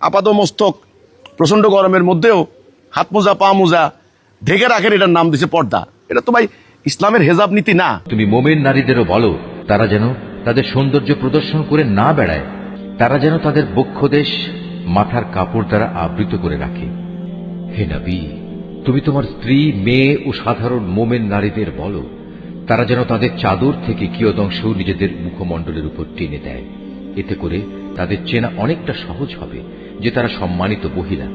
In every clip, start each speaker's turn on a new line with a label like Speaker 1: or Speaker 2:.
Speaker 1: আপাতমস্তক প্রচন্ড গরমের মধ্যেও হাত মোজা পা মোজা ঢেকে রাখেন, এটার নাম দিছে পর্দা। এটা তো ভাই ইসলামের হেজাব নীতি না।
Speaker 2: তুমি মোমেন নারীদেরও বলো তারা যেন তাদের সৌন্দর্য প্রদর্শন করে না বেড়ায়, তারা যেন তাদের বক্ষদেশ মাথার কাপড় দ্বারা আবৃত করে রাখে। হে নবী, তুমি তোমার স্ত্রী, মেয়ে ও সাধারণ মোমেন নারীদের বলো তারা যেন তাদের চাদর থেকে কিয়দংশ নিজেদের মুখমণ্ডলের উপর টেনে দেয়। এতে করে তাদের চেনা অনেকটা সহজ হবে যে তারা সম্মানিত মহিলা,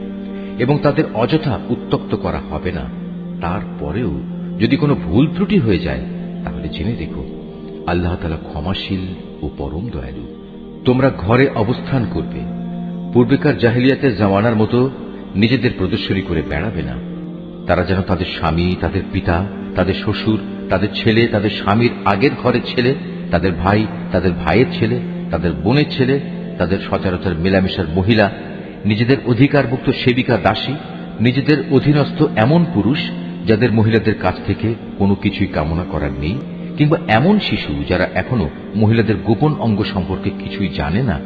Speaker 2: এবং তাদের অযথা উত্তপ্ত করা হবে না। তারপরেও যদি কোনো ভুল ত্রুটি হয়ে যায় তাহলে জেনে দেখো আল্লাহ তাআলা ক্ষমাশীল ও পরম দয়ালু। তোমরা ঘরে অবস্থান করবে, পূর্বেকার জাহেলিয়াতের জামানার মতো নিজেদের প্রদর্শনী করে বেড়াবে না। তারা যেন তাদের স্বামী, তাদের পিতা, তাদের শ্বশুর, তাদের ছেলে, তাদের স্বামীর আগের ঘরের ছেলে, তাদের ভাই, তাদের ভাইয়ের ছেলে, তাদের বোনের ছেলে, তাদের সচরাচর মেলামেশার মহিলা, নিজেদের অধিকারভুক্ত সেবিকা দাসী, নিজেদের অধীনস্থ এমন পুরুষ যাদের মহিলাদের কাছ থেকে কোনো কিছুই কামনা করার নেই, কিংবা এমন শিশু যারা এখনো মহিলাদের গোপন অঙ্গ সম্পর্কে কিছুই জানে না,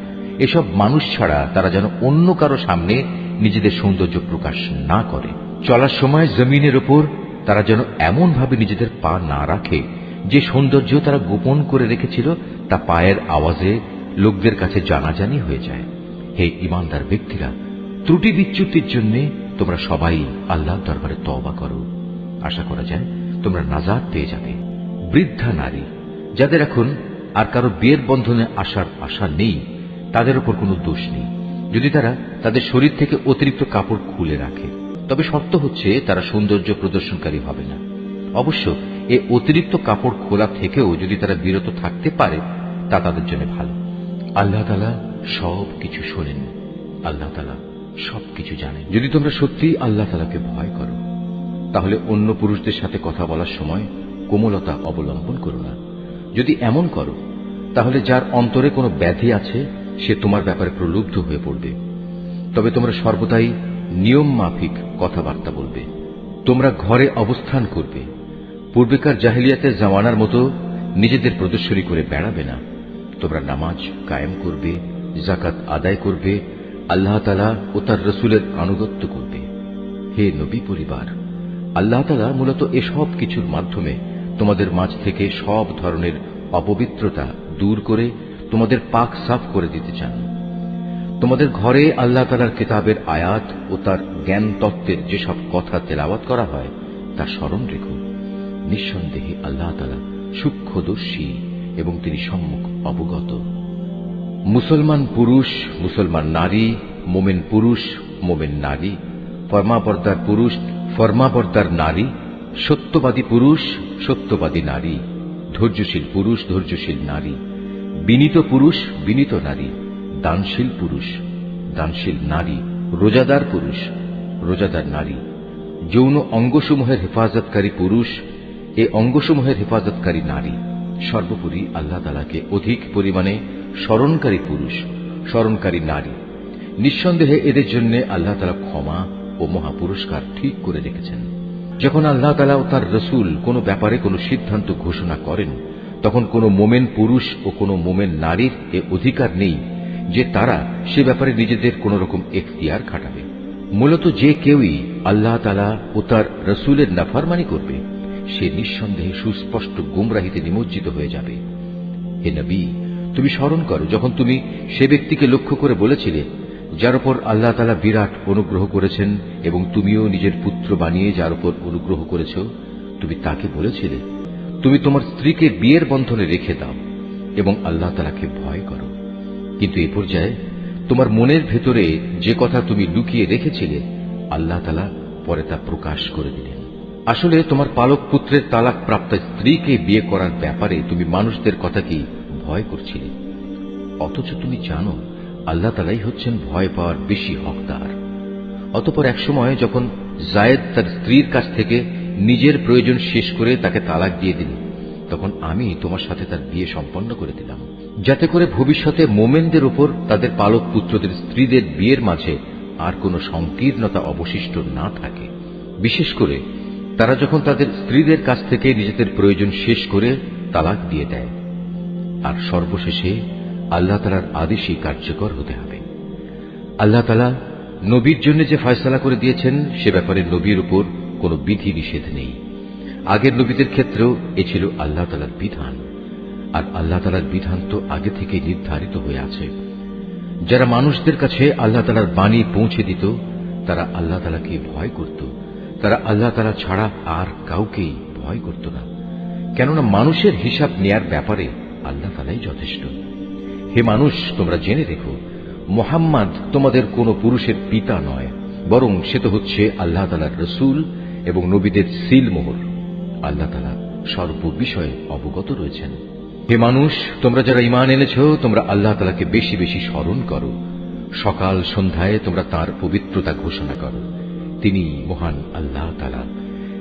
Speaker 2: এসব মানুষ ছাড়া তারা যেন অন্য কারো সামনে নিজেদের সৌন্দর্য প্রকাশ না করে। চলার সময় জমিনের ওপর তারা যেন এমন ভাবে নিজেদের পা না রাখে যে সৌন্দর্য তারা গোপন করে রেখেছিল তা পায়ের আওয়াজে লোকদের কাছে জানাজানি হয়ে যায়। হে ঈমানদার ব্যক্তিরা, ত্রুটি বিচ্যুতির জন্য তোমরা সবাই আল্লাহর দরবারে তওবা করো। আশা করা যায় তোমরা নাজাত পেয়ে যাবে। বৃদ্ধা নারী যাদের এখন আর কারো বিয়ের বন্ধনে আসার আশা নেই, তাদের উপর কোনো দোষ নেই যদি তারা তাদের শরীর থেকে অতিরিক্ত কাপড় খুলে রাখে। তবে শর্ত হচ্ছে তারা সৌন্দর্য প্রদর্শনকারী হবে না। অবশ্য এই অতিরিক্ত কাপড় খোলা থেকেও যদি তারা বিরত থাকতে পারে তা তাদের জন্য ভালো। আল্লাহ তাআলা সব কিছু শোনেন, আল্লাহ তাআলা সবকিছু জানেন। যদি তোমরা সত্যি আল্লাহ তাআলাকে ভয় করো তাহলে অন্য পুরুষদের সাথে কথা বলার সময় কোমলতা অবলম্বন করো না। যদি এমন করো তাহলে যার অন্তরে কোনো ব্যাধি আছে সে তোমার ব্যাপারে প্রলুব্ধ হয়ে পড়বে। তবে তোমরা সর্বদাই নিয়ম মাফিক কথাবার্তা বলবে। তোমরা ঘরে অবস্থান করবে, পূর্বেকার জাহেলিয়াতের জামানার মতো নিজেদের প্রদর্শনী করে বেড়াবে না। তোমরা নামাজ কায়েম করবে, যাকাত আদায় করবে, আল্লাহ তাআলা ও তার রাসূলের আনুগত্য করবে। হে নবী পরিবার, আল্লাহ তাআলা মূলত এসব কিছুর মাধ্যমে তোমাদের মাঝ থেকে সব ধরনের অপবিত্রতা দূর করে তোমাদের পাক সাফ করে দিতে চান। তোমাদের ঘরে আল্লাহ তাআলার কিতাবের আয়াত ও তার জ্ঞান তত্ত্বের যেসব কথা তেলাওয়াত করা হয় তা স্মরণ রেখো। নিঃসন্দেহে আল্লাহ তাআলা সূক্ষ্মদর্শী এবং তিনি সম্মুখ অবগত। মুসলমান পুরুষ, মুসলমান নারী, মোমেন পুরুষ, মোমেন নারী, ফরমাবরদার পুরুষ, ফরমাবরদার নারী, সত্যবাদী পুরুষ, সত্যবাদী নারী, ধৈর্যশীল পুরুষ, ধৈর্যশীল নারী, বিনীত পুরুষ, বিনীত নারী, দানশীল পুরুষ, দানশীল নারী, রোজাদার পুরুষ, রোজাদার নারী, যৌন অঙ্গসমূহের হেফাজতকারী পুরুষ, এ অঙ্গসমূহের হেফাজতকারী নারী, সর্বোপরি আল্লাহ তাআলাকে অধিক পরিমাণে স্মরণকারী পুরুষ, স্মরণকারী নারী। নিঃসন্দেহে এদের জন্য আল্লাহ তাআলা ক্ষমা ও মহাপুরস্কার ঠিক করে রেখেছেন। যখন আল্লাহ তাআলা ও তার রাসূল কোনো ব্যাপারে কোনো সিদ্ধান্ত ঘোষণা করেন তখন কোনো মোমেন পুরুষ ও কোনো মোমেন নারীর এ অধিকার নেই যে তারা সে ব্যাপারে নিজেদের কোন রকম এখতিয়ার খাটাবে। মূলত যে কেউই আল্লাহ তাআলা ও তার রাসূলের নাফরমানি করবে সে নিঃসন্দেহে সুস্পষ্ট গুমরাহিতে নিমজ্জিত হয়ে যাবে। হে নবী, তুমি স্মরণ করো যখন তুমি সে ব্যক্তিকে লক্ষ্য করে বলেছিলে যার উপর আল্লাহ তাআলা বিরাট অনুগ্রহ করেছেন এবং তুমিও নিজের পুত্র বানিয়ে যার উপর অনুগ্রহ করেছ, তুমি তাকে বলেছিলে তুমি তোমার স্ত্রীকে বিয়ের বন্ধনে রেখে দাও এবং আল্লাহ তাআলাকে ভয় করো। কিন্তু এ পর্যায়ে তোমার মনের ভেতরে যে কথা তুমি লুকিয়ে রেখেছিলে আল্লাহ তাআলা পরে তা প্রকাশ করে দিলেন। আসলে তোমার পালক পুত্রের তালাক প্রাপ্ত স্ত্রীকে বিয়ে করার ব্যাপারে তুমি মানুষদের কথাকেই ভয় করছিলে, অথচ তুমি জানো আল্লাহ তাআলাই হচ্ছেন ভয় পাওয়ার বেশি হকদার। অতঃপর একসময় যখন জায়েদ তার স্ত্রীর কাছ থেকে নিজের প্রয়োজন শেষ করে তাকে তালাক দিয়ে দিল তখন আমি তোমার সাথে তার বিয়ে সম্পন্ন করে দিলাম, যাতে করে ভবিষ্যতে মোমেনদের উপর তাদের পালক পুত্রদের স্ত্রীদের বিয়ের মাঝে আর কোনো সংকীর্ণতা অবশিষ্ট না থাকে। বিশেষ করে তারা যখন তাদের স্ত্রীদের কাছ থেকে নিজেদের প্রয়োজন শেষ করে তালাক দিয়ে দেয়। আর সর্বশেষে আল্লাহ তাআলার আদেশই কার্যকর হতে হবে। আল্লাহ তাআলা নবীর জন্য যে ফয়সালা করে দিয়েছেন সে ব্যাপারে নবীর উপর কোনো বিধি নিষেধ নেই। আগের নবীদের ক্ষেত্রেও এ ছিল আল্লাহ তাআলার বিধান, আর আল্লাহ তাআলার বিধান তো আগে থেকে নির্ধারিত হয়ে আছে। যারা মানুষদের কাছে আল্লাহ তাআলার বাণী পৌঁছে দিত তারা আল্লাহ তাআলাকে ভয় করত, তারা আল্লাহ তাআলা ছাড়া আর কাউকেই ভয় করত না, কেননা মানুষের হিসাব নেয়ার ব্যাপারে আল্লাহ তাআলাই যথেষ্ট। হে মানুষ, তোমরা জেনে রেখো, মুহাম্মদ তোমাদের কোন পুরুষের পিতা নয়, বরং সে তো হচ্ছে আল্লাহ তাআলার রসূল এবং নবীদের সিল মোহর। আল্লাহ তাআলা সর্ববিষয়ে অবগত রয়েছেন। হে মানুষ, তোমরা যারা ঈমান এনেছ তোমরা আল্লাহ তাআলাকে বেশি বেশি স্মরণ করো, সকাল সন্ধ্যায় তোমরা তাঁর পবিত্রতা ঘোষণা করো। তিনি মহান আল্লাহ তাআলা,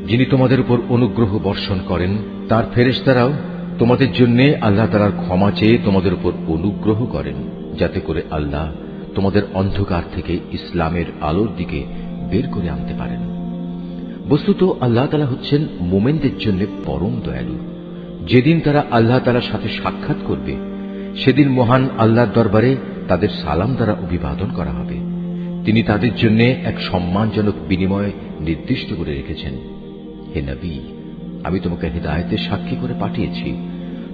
Speaker 2: যিনি তোমাদের উপর অনুগ্রহ বর্ষণ করেন। তার ফেরেশতারাও তোমাদের জন্য আল্লাহ তাআলার ক্ষমা চেয়ে তোমাদের উপর অনুগ্রহ করেন, যাতে করে আল্লাহ তোমাদের অন্ধকার থেকে ইসলামের আলোর দিকে বের করে আনতে পারেন। বস্তুত আল্লাহ তাআলা হচ্ছেন মুমিনদের জন্য পরম দয়ালু। যেদিন তারা আল্লাহ তাআলার সাথে সাক্ষাৎ করবে সেদিন মহান আল্লাহর দরবারে তাদের সালাম দ্বারা অভিবাদন করা হবে। তিনি তাদের জন্য এক সম্মানজনক বিনিময় নির্দিষ্ট করে রেখেছেন। হে নবী, আমি তোমাকে হিদায়াতের সাক্ষী করে পাঠিয়েছি,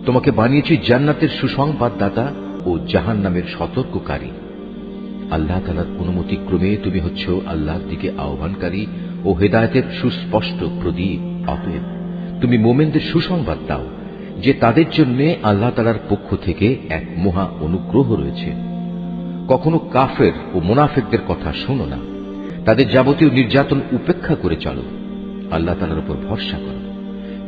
Speaker 2: তোমাকে বানিয়েছি জান্নাতের সুসংবাদদাতা ও জাহান্নামের সতর্ককারী। আল্লাহ তাআলার অনুমতি ক্রমে তুমি হচ্ছ আল্লাহর দিকে আহ্বানকারী ও হিদায়াতের সুস্পষ্ট প্রদীপ। অতএব তুমি মুমিনদের সুসংবাদ দাও যে তাদের জন্য আল্লাহ তাআলার পক্ষ থেকে এক মহা অনুগ্রহ রয়েছে। কখনো কাফের ও মুনাফিকদের কথা শোনো না, তাদের যাবতীয় নির্যাতন উপেক্ষা করে চলো, আল্লাহ তাআলার উপর ভরসা করো,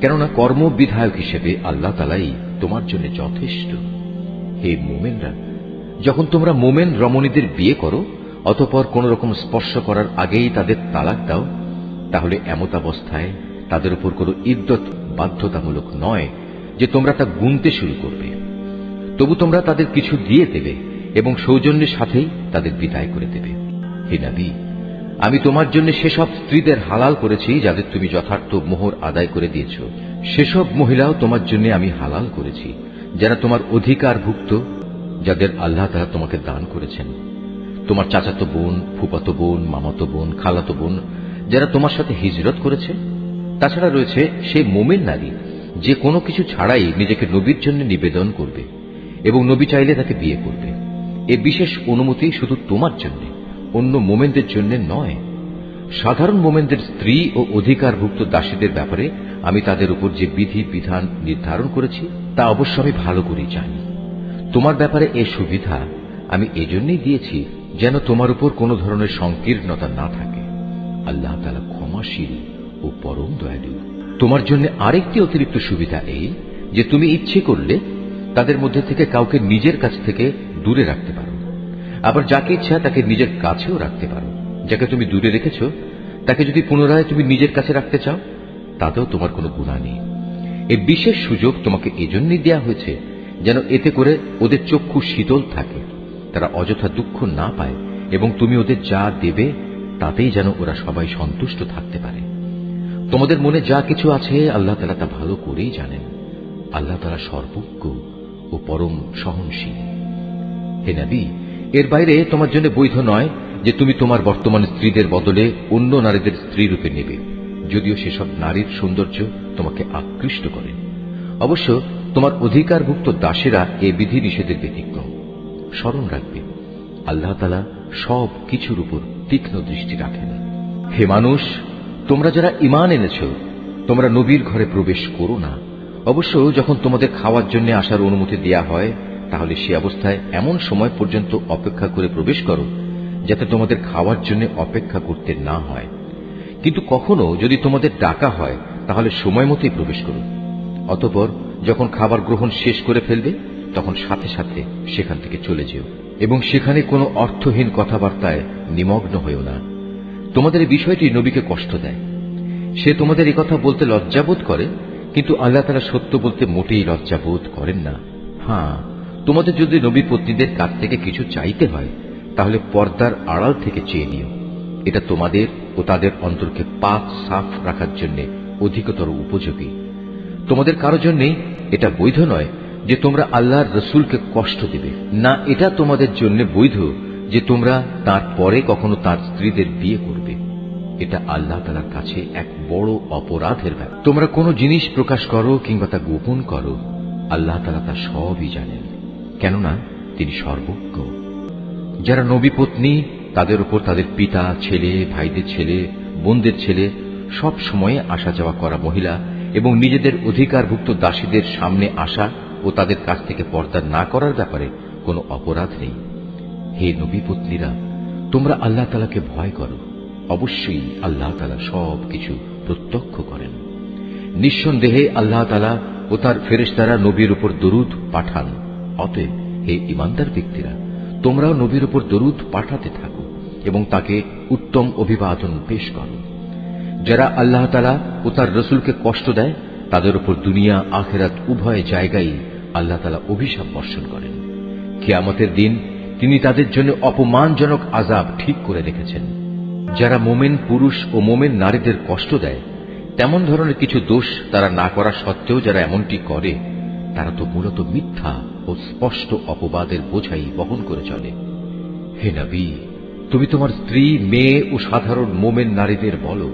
Speaker 2: কেননা কর্ম বিধায়ক হিসেবে আল্লাহ তাআলাই তোমার জন্য যথেষ্ট। হে মুমিনরা, যখন তোমরা মুমিন রমণীদের বিয়ে করো অতঃপর কোন রকম স্পর্শ করার আগেই তাদের তালাক দাও, তাহলে এমতাবস্থায় তাদের উপর কোন ইদ্দত বাধ্যতামূলক নয় যে তোমরা তা গুনতে শুরু করবে। তবু তোমরা তাদের কিছু দিয়ে দেবে এবং সৌজন্যের সাথেই তাদের বিদায় করে দেবে। হে নবী, আমি তোমার জন্য সেসব স্ত্রীদের হালাল করেছি যাদের তুমি যথার্থ মোহর আদায় করে দিয়েছ। সেসব মহিলাও তোমার জন্য আমি হালাল করেছি যারা তোমার অধিকারভুক্ত, যাদের আল্লাহ তাআলা তোমাকে দান করেছেন। তোমার চাচাতো বোন, ফুফাতো বোন, মামাতো বোন, খালাতো বোন যারা তোমার সাথে হিজরত করেছে। তাছাড়া রয়েছে সেই মুমিন নারী যে কোনো কিছু ছাড়াই নিজেকে নবীর জন্য নিবেদন করবে এবং নবী চাইলে তাকে বিয়ে করবে। এ বিশেষ অনুমতি শুধু তোমার জন্য, অন্য মোমেনদের জন্য নয়। সাধারণ মোমেনদের স্ত্রী ও অধিকারভুক্ত দাসীদের ব্যাপারে আমি তাদের উপর যে বিধি বিধান নির্ধারণ করেছি তা অবশ্য আমি ভালো করেই জানি। তোমার ব্যাপারে এ সুবিধা আমি এজন্যই দিয়েছি যেন তোমার উপর কোনো ধরনের সংকীর্ণতা না থাকে। আল্লাহ তাআলা ক্ষমাশীল ও পরম দয়ালু। তোমার জন্য আরেকটি অতিরিক্ত সুবিধা এই যে তুমি ইচ্ছে করলে তাদের মধ্যে থেকে কাউকে নিজের কাছ থেকে দূরে রাখতে পারো, আবার যাকে ইচ্ছা তাকে নিজের কাছেও রাখতে পারো। যাকে তুমি দূরে রেখেছ তাকে যদি পুনরায় তুমি নিজের কাছে রাখতে চাও তাতেও তোমার কোনো গুনাহ নেই। এই বিশেষ সুযোগ তোমাকে এজন্যই দেয়া হয়েছে যেন এতে করে ওদের চক্ষু শীতল থাকে, তারা অযথা দুঃখ না পায় এবং তুমি ওদের যা দেবে তাতেই যেন ওরা সবাই সন্তুষ্ট থাকতে পারে। তোমাদের মনে যা কিছু আছে আল্লাহ তাআলা তা ভালো করেই জানেন। আল্লাহ তাআলা সর্বজ্ঞ ও পরম সহনশীল। হে নবী, এর বাইরে তোমার জন্য বৈধ নয় যে তুমি তোমার বর্তমান স্ত্রীদের বদলে অন্য নারীদের স্ত্রী রূপে নেবে, যদিও সেসব নারীর সৌন্দর্য তোমাকে আকৃষ্ট করে। অবশ্য তোমার অধিকারভুক্ত দাসেরা এ বিধি নিষেধের ব্যতিক্রম। স্মরণ রাখবে, আল্লাহ তাআলা সব কিছুর উপর তীক্ষ্ণ দৃষ্টি রাখেন। হে মানুষ, তোমরা যারা ঈমান এনেছ তোমরা নবীর ঘরে প্রবেশ করো না। অবশ্য যখন তোমাদের খাওয়ার জন্য আসার অনুমতি দেয়া হয় তাহলে সে অবস্থায় এমন সময় পর্যন্ত অপেক্ষা করে প্রবেশ করো যাতে তোমাদের খাওয়ার জন্য অপেক্ষা করতে না হয়। কিন্তু কখনো যদি তোমাদের ডাকা হয় তাহলে সময় মতোই প্রবেশ করো। অতঃপর যখন খাবার গ্রহণ শেষ করে ফেলবে তখন সাথে সাথে সেখান থেকে চলে যেও এবং সেখানে কোনো অর্থহীন কথাবার্তায় নিমগ্ন হয়েও না। তোমাদের এই বিষয়টি নবীকে কষ্ট দেয়। সে তোমাদের এই কথা বলতে লজ্জাবোধ করে, কিন্তু আল্লাহ তাআলা সত্য বলতে মোটেই লজ্জাবোধ করেন না। হ্যাঁ, তোমাদের যদি নবী পত্নীদের কাছ থেকে কিছু চাইতে হয় তাহলে পর্দার আড়াল থেকে চেয়ে নিও। এটা তোমাদের ও তাদের অন্তরকে পাক সাফ রাখার জন্য অধিকতর উপযোগী। তোমাদের কারো জন্যই এটা বৈধ নয় যে তোমরা আল্লাহর রসুলকে কষ্ট দেবে, না এটা তোমাদের জন্য বৈধ যে তোমরা তার পরে কখনো তার স্ত্রীদের বিয়ে করবে। এটা আল্লাহ তাআলার কাছে এক বড় অপরাধের ব্যাপার। তোমরা কোনো জিনিস প্রকাশ করো কিংবা তা গোপন করো, আল্লাহ তাআলা তা সবই জানেন, কেননা তিনি সর্বজ্ঞ। যারা নবী পত্নী, তাদের উপর তাদের পিতা, ছেলে, ভাইদের ছেলে, বোনদের ছেলে, সব সময়ে আসা যাওয়া করা মহিলা এবং নিজেদের অধিকারভুক্ত দাসীদের সামনে আসা ও তাদের কাছ থেকে পর্দা না করার ব্যাপারে কোনো অপরাধ নেই। হে নবী পত্নীরা, তোমরা আল্লাহ তাআলাকে ভয় করো, অবশ্যই আল্লাহ তাআলা সব কিছু প্রত্যক্ষ করেন। নিঃসন্দেহে আল্লাহ তাআলা ও তার ফেরেশতারা নবীর উপর দরুদ পাঠান। অতএব হে ঈমানদার ব্যক্তিরা, তোমরাও নবীর উপর দরুদ পাঠাতে থাকো এবং তাকে উত্তম অভিবাদন পেশ করো। যারা আল্লাহ তাআলা ও তার রসুলকে কষ্ট দেয়, তাদের উপর দুনিয়া আখিরাত উভয় জায়গায় আল্লাহ তাআলা অভিশাপ বর্ষণ করেন। কিয়ামতের দিন তিনি তাদের জন্য অপমানজনক আযাব ঠিক করে রেখেছেন। যারা মোমেন পুরুষ ও মোমেন নারীদের কষ্ট দেয়, তেমন ধরনের কিছু দোষ তারা না করা সত্ত্বেও যারা এমনটি করে, তারা তো মূলত মিথ্যা ও স্পষ্ট অপবাদের বোঝাই বহন করে চলে। হে নবী, তুমি তোমার স্ত্রী, মেয়ে ও সাধারণ মোমেন নারীদের বলো,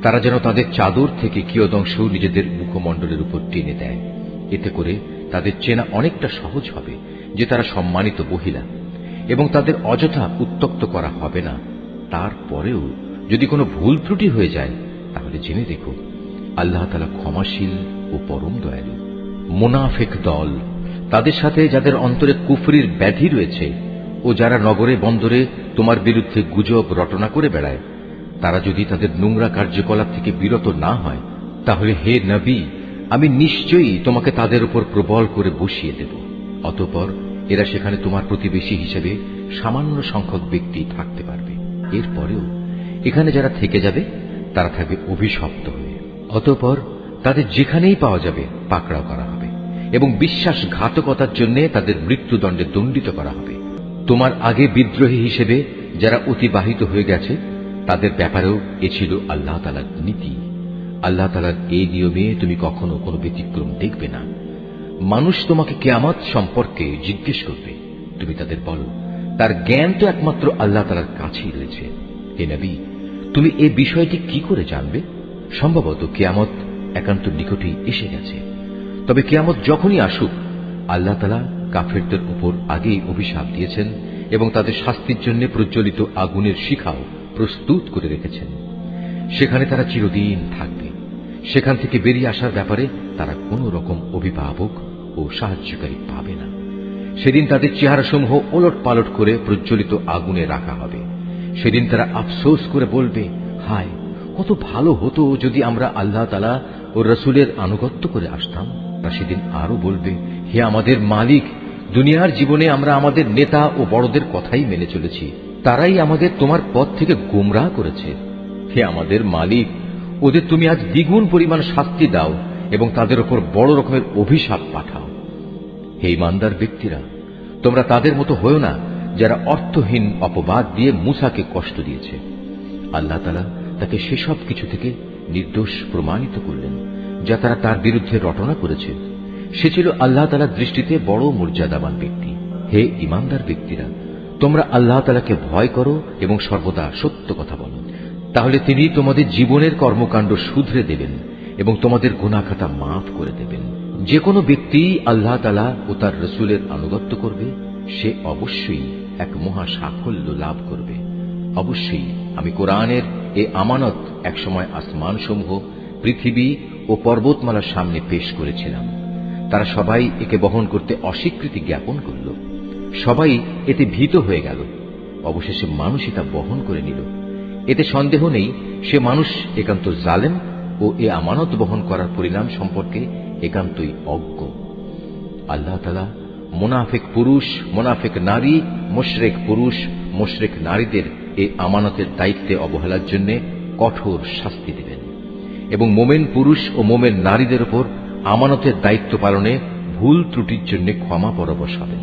Speaker 2: তারা যেন তাদের চাদর থেকে কিয়দংশ নিজেদের মুখমণ্ডলের উপর টেনে দেয়। এতে করে তাদের চেনা অনেকটা সহজ হবে যে তারা সম্মানিত মহিলা, এবং তাদের অযথা উত্ত্যক্ত করা হবে না। তারপরেও যদি কোনো ভুল ত্রুটি হয়ে যায়, তাহলে জেনে দেখো আল্লাহ তাআলা ক্ষমাশীল ও পরম দয়ালু। মুনাফিক দল, তাদের সাথে যাদের অন্তরে কুফরির ব্যাধি রয়েছে ও যারা নগরে বন্দরে তোমার বিরুদ্ধে গুজব রটনা করে বেড়ায়, তারা যদি তাদের নোংরা কার্যকলাপ থেকে বিরত না হয়, তাহলে হে নবী, আমি নিশ্চয়ই তোমাকে তাদের উপর প্রবল করে বসিয়ে দেব। অতঃপর এরা সেখানে তোমার প্রতিবেশী হিসেবে সামান্য সংখ্যক ব্যক্তি থাকতে পারবে। এরপরেও এখানে যারা থেকে যাবে, তারা থাকবে অভিশপ্ত হয়ে। অতঃপর তাদের যেখানেই পাওয়া যাবে পাকড়াও করা হবে এবং বিশ্বাসঘাতকতার জন্য তাদের মৃত্যুদণ্ডে দণ্ডিত করা হবে। তোমার আগে বিদ্রোহী হিসেবে যারা অতিবাহিত হয়ে গেছে, তাদের ব্যাপারেও এ ছিল আল্লাহ তাআলার নীতি। আল্লাহ তাআলার এই নিয়মে তুমি কখনো কোনো ব্যতিক্রম দেখবে না। মানুষ তোমাকে কিয়ামত সম্পর্কে জিজ্ঞেস করবে, তুমি তাদের বলো, তার জ্ঞান তো একমাত্র আল্লাহ তাআলার কাছেই রয়েছে। হে নবী, তুমি এই বিষয়টি কি করে জানবে? সম্ভবত কিয়ামত একান্ত নিকটেই এসে গেছে। তবে কিয়ামত যখনই আসুক, আল্লাহ তাআলা কাফেরদের উপর আগেই অভিশাপ দিয়েছেন এবং তাদের শাস্তির জন্য প্রজ্বলিত আগুনের শিখাও প্রস্তুত করে রেখেছেন। সেখানে তারা চিরদিন থাকবে। সেখান থেকে বেরিয়ে আসার ব্যাপারে তারা কোনো রকম অভিভাবক ও সাহায্যকারী পাবে না। সেদিন তাদের চেহারাসমূহ ওলট পালট করে প্রজ্বলিত আগুনে রাখা হবে। সেদিন তারা আফসোস করে বলবে, হায়, কত ভালো হতো যদি আমরা আল্লাহ তাআলা ও রসুলের আনুগত্য করে আসতাম। তারা সেদিন আরো বলবে, হে আমাদের মালিক, দুনিয়ার জীবনে আমরা আমাদের নেতা ও বড়দের কথাই মেনে চলেছি, তারাই আমাদের তোমার পথ থেকে গোমরাহ করেছে। হে আমাদের মালিক, ওদের তুমি আজ দ্বিগুণ পরিমাণ শাস্তি দাও এবং তাদের উপর বড় রকমের অভিশাপ পাঠাও। হে ঈমানদার ব্যক্তিরা, তোমরা তাদের মতো হয়েও না যারা অর্থহীন অপবাদ দিয়ে মূসাকে কষ্ট দিয়েছে। আল্লাহ তাআলা তাকে সেসব কিছু থেকে নির্দোষ প্রমাণিত করলেন যা তারা তার বিরুদ্ধে রটনা করেছে। সে ছিল আল্লাহ তাআলার দৃষ্টিতে বড় মর্যাদাবান ব্যক্তি। হে ঈমানদার ব্যক্তিরা, তোমরা আল্লাহ তাআলাকে ভয় করো এবং সর্বদা সত্য কথা বলো, তাহলে তিনি তোমাদের জীবনের কর্মকাণ্ড শুধরে দেবেন এবং তোমাদের গুনাহ খাতা মাফ করে দেবেন। যে কোনো ব্যক্তি আল্লাহ তাআলা ও তার রসুলের আনুগত্য করবে, সে অবশ্যই এক মহা সাফল্য লাভ করবে। অবশ্যই আমি কোরআনের এ আমানত একসময় আসমানসমূহ, পৃথিবী ও পর্বতমালার সামনে পেশ করেছিলাম। তারা সবাই একে বহন করতে অস্বীকৃতি জ্ঞাপন করল। সবাই এতে ভীত হয়ে গেল। অবশেষে মানুষই তা বহন করে নিল। এতে সন্দেহ নেই, সে মানুষ একান্ত জালেম ও এ আমানত বহন করার পরিণাম সম্পর্কে একান্তই অজ্ঞ। আল্লাহ তাআলা মুনাফিক পুরুষ, মুনাফিক নারী, মুশরিক পুরুষ, মুশরিক নারীদের এই আমানতের দায়িত্বে অবহেলার জন্য কঠোর শাস্তি দেবেন এবং মোমেন পুরুষ ও মোমেন নারীদের উপর আমানতের দায়িত্ব পালনে ভুল ত্রুটির জন্য ক্ষমা পরবশ হবেন।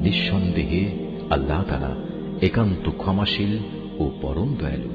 Speaker 2: নিঃসন্দেহে আল্লাহ তাআলা একান্ত ক্ষমাশীল ও পরম দয়ালু।